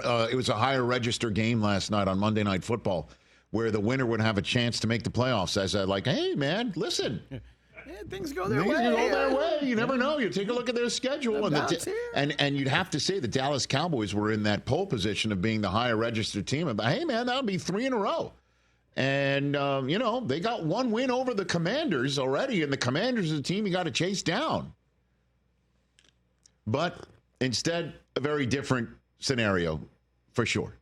It was a higher register game last night on Monday Night Football where the winner would have a chance to make the playoffs. As hey, man, listen. Yeah, things go their way. Things go their way. You never know. You take a look at their schedule. And you'd have to say the Dallas Cowboys were in that pole position of being the higher registered team. But, hey, man, that would be 3 in a row. And, they got one win over the Commanders already. And the Commanders is a team you got to chase down. But instead, a very different scenario for sure.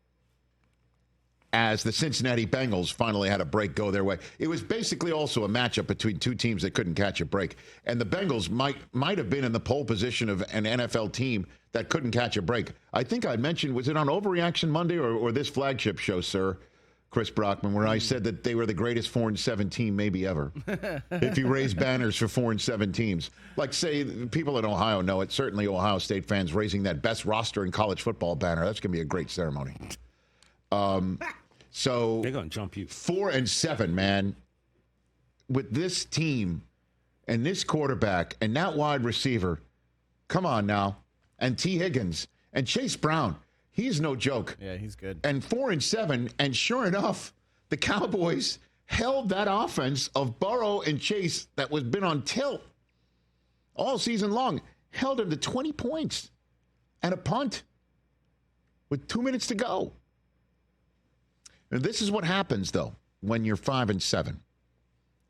As the Cincinnati Bengals finally had a break go their way. It was basically also a matchup between two teams that couldn't catch a break. And the Bengals might have been in the pole position of an NFL team that couldn't catch a break. I think I mentioned, was it on Overreaction Monday or this flagship show, sir, Chris Brockman, where I said that they were the greatest 4-7 team maybe ever. If you raise banners for 4-7 teams. Like, say, people in Ohio know it. Certainly Ohio State fans raising that best roster in college football banner. That's going to be a great ceremony. So they're going to jump you. 4-7, man. With this team and this quarterback and that wide receiver, come on now. And T. Higgins and Chase Brown, he's no joke. Yeah, he's good. And 4-7, and sure enough, the Cowboys held that offense of Burrow and Chase that was been on tilt all season long, held him to 20 points and a punt with 2 minutes to go. And this is what happens, though, when you're 5-7.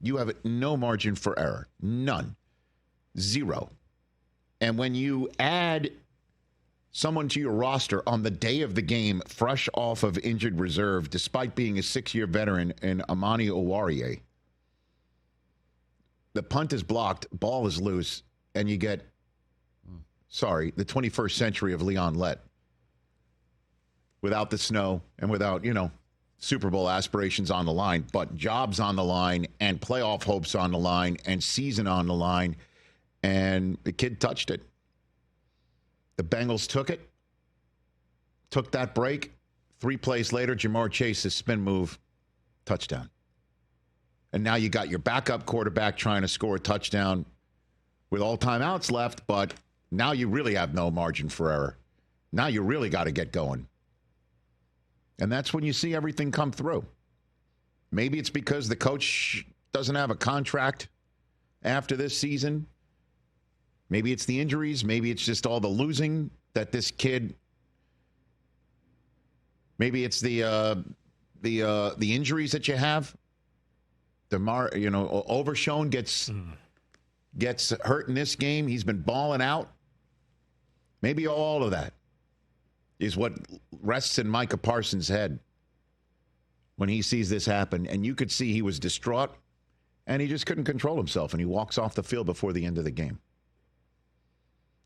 You have no margin for error. None. Zero. And when you add someone to your roster on the day of the game, fresh off of injured reserve, despite being a 6-year veteran in Amani Oruwariye, the punt is blocked, ball is loose, and you get, the 21st century of Leon Lett. Without the snow and without, Super Bowl aspirations on the line, but jobs on the line and playoff hopes on the line and season on the line. And the kid touched it. The Bengals took that break. 3 plays later, Jamar Chase's spin move, touchdown. And now you got your backup quarterback trying to score a touchdown with all timeouts left, but now you really have no margin for error. Now you really got to get going. And that's when you see everything come through. Maybe it's because the coach doesn't have a contract after this season. Maybe it's the injuries. Maybe it's just all the losing that this kid. Maybe it's the injuries that you have. Overshown gets hurt in this game. He's been balling out. Maybe all of that is what rests in Micah Parsons' head when he sees this happen. And you could see he was distraught, and he just couldn't control himself, and he walks off the field before the end of the game,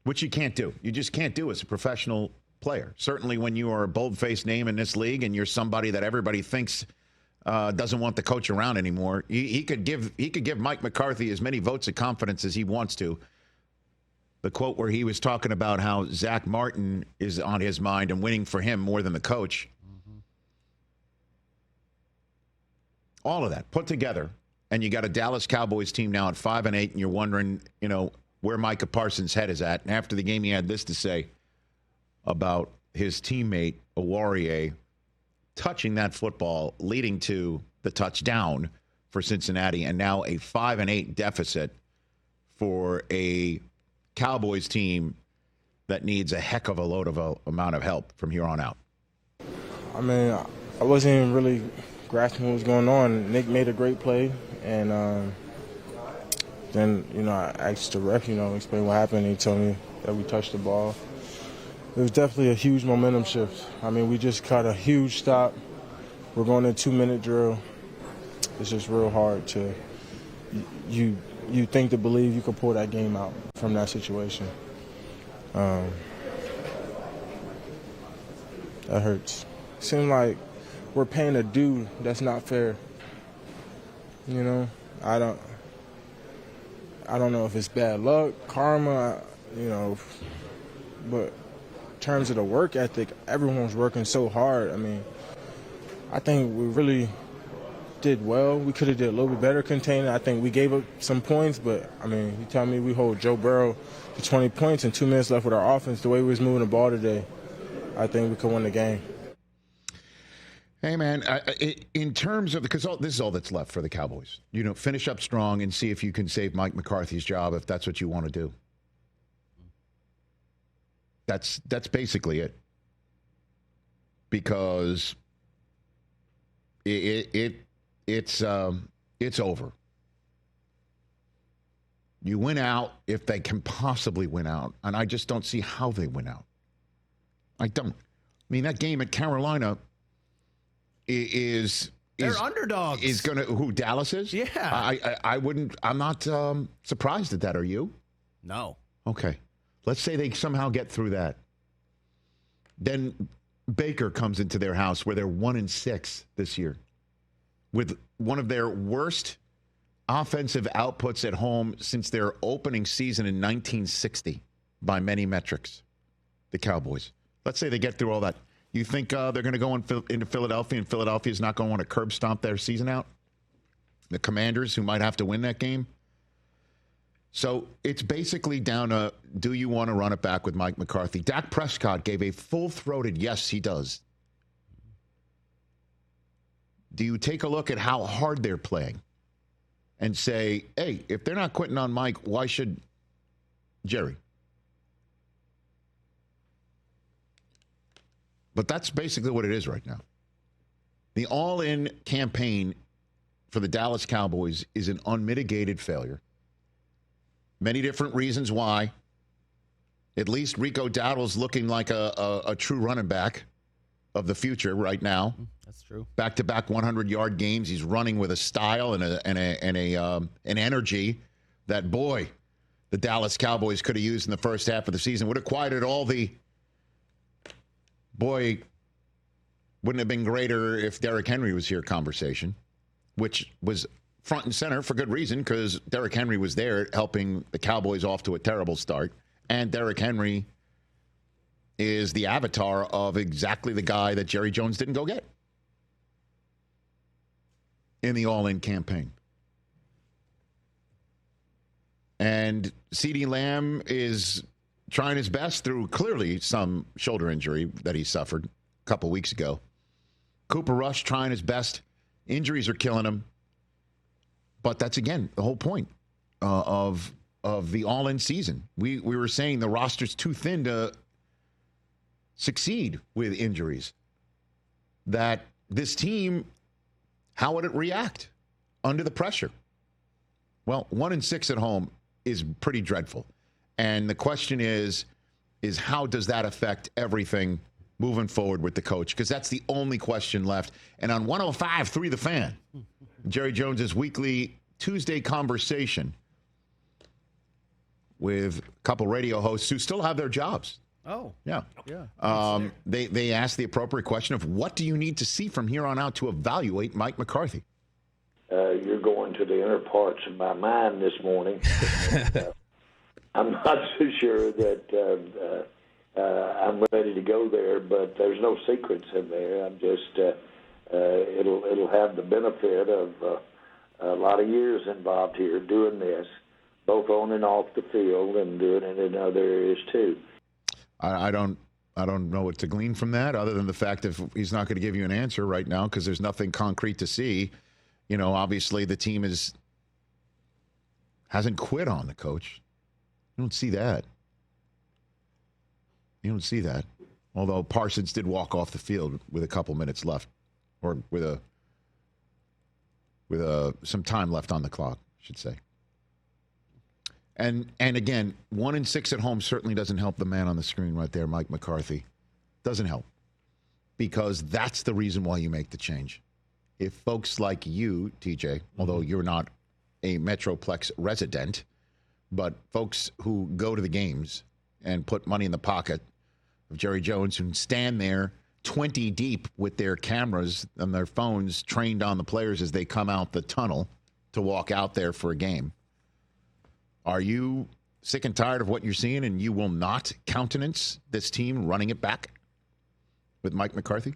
which you can't do. You just can't do as a professional player. Certainly when you are a bold-faced name in this league and you're somebody that everybody thinks doesn't want the coach around anymore. He could give Mike McCarthy as many votes of confidence as he wants to. The quote where he was talking about how Zach Martin is on his mind and winning for him more than the coach. Mm-hmm. All of that put together, and you got a Dallas Cowboys team now at 5-8, and you're wondering, where Micah Parsons' head is at. And after the game, he had this to say about his teammate, Oruwariye, touching that football, leading to the touchdown for Cincinnati, and now a 5-8 deficit for a Cowboys team that needs a heck of a load of amount of help from here on out. I mean, I wasn't even really grasping what was going on. Nick made a great play, and then, I asked the ref, explain what happened. He told me that we touched the ball. It was definitely a huge momentum shift. I mean, we just caught a huge stop. We're going to a 2-minute drill. It's just real hard to you think to believe you could pull that game out from that situation. That hurts. It seems like we're paying a due that's not fair. I don't know if it's bad luck, karma, but in terms of the work ethic, everyone's working so hard. I mean, I think we really did well. We could have did a little bit better containing. I think we gave up some points, but, I mean, you tell me we hold Joe Burrow to 20 points and 2 minutes left with our offense, the way we was moving the ball today. I think we can win the game. Hey, man, in terms of, because this is all that's left for the Cowboys. Finish up strong and see if you can save Mike McCarthy's job if that's what you want to do. That's basically it. Because it's over. You win out if they can possibly win out, and I just don't see how they win out. I don't. I mean, that game at Carolina is they're underdogs. Is going to who Dallas is? Yeah. I wouldn't. I'm not surprised at that. Are you? No. Okay. Let's say they somehow get through that. Then Baker comes into their house where they're 1-6 this year, with one of their worst offensive outputs at home since their opening season in 1960 by many metrics. The Cowboys. Let's say they get through all that. You think they're going to go into Philadelphia, and Philadelphia's not going to want to curb stomp their season out? The Commanders, who might have to win that game? So it's basically down to, do you want to run it back with Mike McCarthy? Dak Prescott gave a full-throated yes, he does. Do you take a look at how hard they're playing and say, hey, if they're not quitting on Mike, why should Jerry? But that's basically what it is right now. The all-in campaign for the Dallas Cowboys is an unmitigated failure. Many different reasons why. At least Rico Dowdle's looking like a true running back of the future right now. That's true. Back-to-back 100-yard games. He's running with a style and an energy that, boy, the Dallas Cowboys could have used in the first half of the season. Would have quieted all the, boy, wouldn't have been greater if Derrick Henry was here conversation, which was front and center for good reason, because Derrick Henry was there helping the Cowboys off to a terrible start. And Derrick Henry is the avatar of exactly the guy that Jerry Jones didn't go get in the all-in campaign. And CeeDee Lamb is trying his best through clearly some shoulder injury that he suffered a couple weeks ago. Cooper Rush trying his best. Injuries are killing him. But that's, again, the whole point of the all-in season. We were saying the roster's too thin to succeed with injuries. That this team, how would it react under the pressure? Well, 1-6 at home is pretty dreadful. And the question is how does that affect everything moving forward with the coach? Because that's the only question left. And on 105.3 The Fan, Jerry Jones's weekly Tuesday conversation with a couple radio hosts who still have their jobs. Oh. Yeah. Yeah. They asked the appropriate question of, what do you need to see from here on out to evaluate Mike McCarthy? You're going to the inner parts of my mind this morning. I'm not so sure that I'm ready to go there, but there's no secrets in there. I'm just it'll have the benefit of a lot of years involved here doing this, both on and off the field, and doing it in other areas too. I don't know what to glean from that, other than the fact that he's not going to give you an answer right now because there's nothing concrete to see. Obviously the team hasn't quit on the coach. You don't see that. You don't see that. Although Parsons did walk off the field with a couple minutes left, or with some time left on the clock, I should say. And again, 1-6 at home certainly doesn't help the man on the screen right there, Mike McCarthy. Doesn't help. Because that's the reason why you make the change. If folks like you, TJ, although you're not a Metroplex resident, but folks who go to the games and put money in the pocket of Jerry Jones, who stand there 20 deep with their cameras and their phones trained on the players as they come out the tunnel to walk out there for a game. Are you sick and tired of what you're seeing, and you will not countenance this team running it back with Mike McCarthy?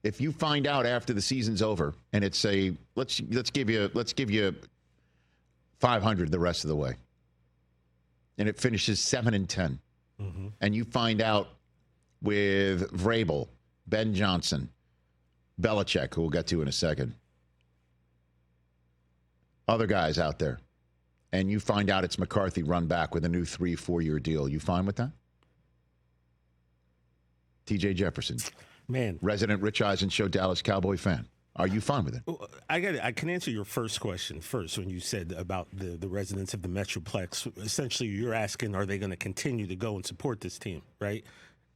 If you find out after the season's over and it's let's give you 500 the rest of the way, and it finishes 7-10, and you find out with Vrabel, Ben Johnson, Belichick, who we'll get to in a second, other guys out there, and you find out it's McCarthy run back with a new 3-4 year deal, you fine with that? TJ Jefferson, Man, resident Rich Eisen Show Dallas Cowboy fan. Are you fine with it? I can answer your first question first when you said about the residents of the Metroplex. Essentially, you're asking, are they going to continue to go and support this team, right?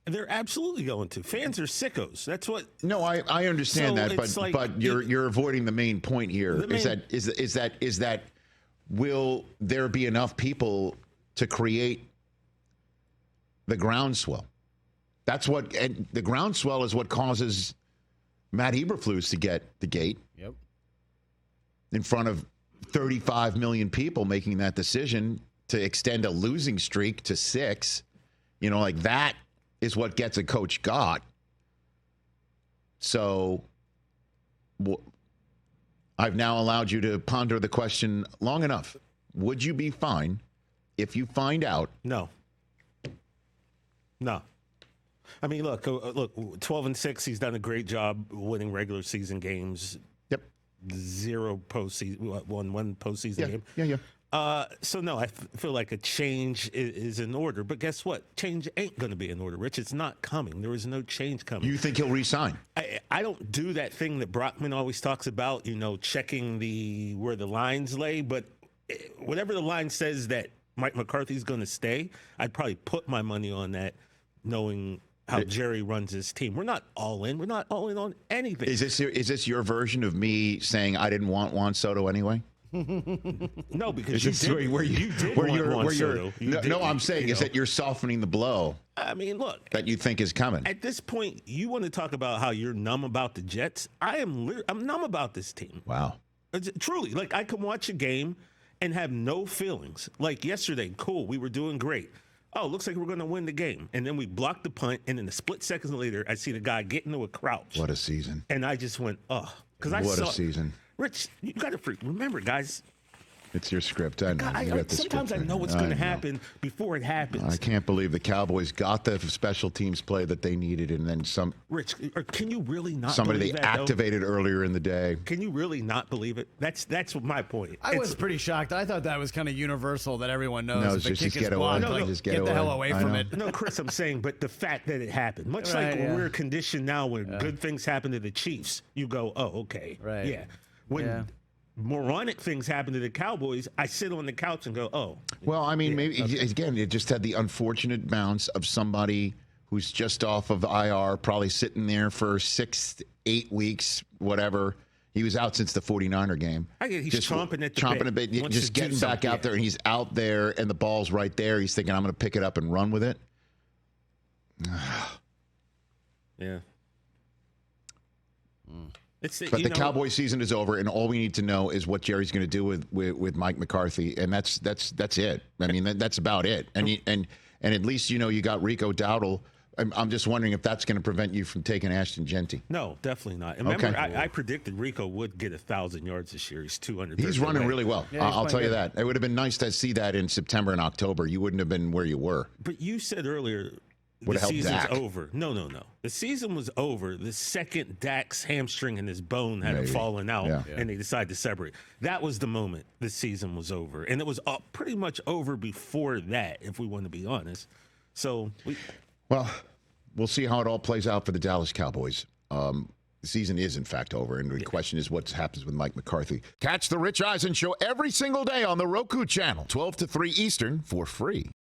And they're absolutely going to. Fans are sickos. That's what. No, I understand So that, it's like but you're avoiding the main point here. Is that will there be enough people to create the groundswell? That's what, and the groundswell is what causes Matt Eberflus to get the gate. Yep. In front of 35 million people making that decision to extend a losing streak to 6. You know, like that is what gets a coach got. So I've now allowed you to ponder the question long enough. Would you be fine if you find out? No. I mean, look, 12-6. He's done a great job winning regular season games. Yep. 0 postseason, one postseason game. Yeah. So no, I feel like a change is in order. But guess what? Change ain't going to be in order, Rich. It's not coming. There is no change coming. You think he'll resign? I don't do that thing that Brockman always talks about, checking where the lines lay. But whatever the line says that Mike McCarthy's going to stay, I'd probably put my money on that, knowing how Jerry runs his team. We're not all in. We're not all in on anything. Is this your version of me saying I didn't want Juan Soto anyway? No, because is you did want Juan Soto. No, I'm saying is that you're softening the blow. I mean, look. That you think is coming. At this point, you want to talk about how you're numb about the Jets. I'm numb about this team. Wow. Truly. Like, I can watch a game and have no feelings. Like yesterday, cool, we were doing great. Oh, looks like we're going to win the game. And then we blocked the punt, and then a split seconds later, I see the guy get into a crouch. What a season. And I just went, oh. What a season. Rich, you got to remember, guys. It's your script. I know. Sometimes I know what's going to happen before it happens. I can't believe the Cowboys got the special teams play that they needed, and then some. Rich, can you really not somebody believe they that, activated earlier in the day. Can you really not believe it? That's my point. I was pretty shocked. I thought that was kind of universal that everyone knows. No, If the just kick is get blocked, away. like, Just get the hell away from it. No, Chris, I'm saying, but the fact that it happened, much like we're conditioned now when good things happen to the Chiefs, you go, oh, okay. Right. Yeah. When moronic things happen to the Cowboys, I sit on the couch and go, oh. Well, I mean, maybe, again, it just had the unfortunate bounce of somebody who's just off of IR, probably sitting there for 6 to 8 weeks, whatever. He was out since the 49er game. He's just chomping at the bit. Just getting back out there, and he's out there, and the ball's right there. He's thinking, I'm going to pick it up and run with it. Yeah. But the Cowboy season is over, and all we need to know is what Jerry's going to do with Mike McCarthy, and that's it. I mean, that's about it. And at least you got Rico Dowdle. I'm just wondering if that's going to prevent you from taking Ashton Genty. No, definitely not. And remember, I predicted Rico would get 1,000 yards this year. He's 200. He's running really well. I'll tell you that. It would have been nice to see that in September and October. You wouldn't have been where you were. But you said earlier, the season's over. No. The season was over the second Dak's hamstring and his bone had fallen out, and they decided to separate. That was the moment the season was over. And it was pretty much over before that, if we want to be honest. So, well, we'll see how it all plays out for the Dallas Cowboys. The season is, in fact, over, and the question is what happens with Mike McCarthy. Catch the Rich Eisen Show every single day on the Roku Channel, 12 to 3 Eastern, for free.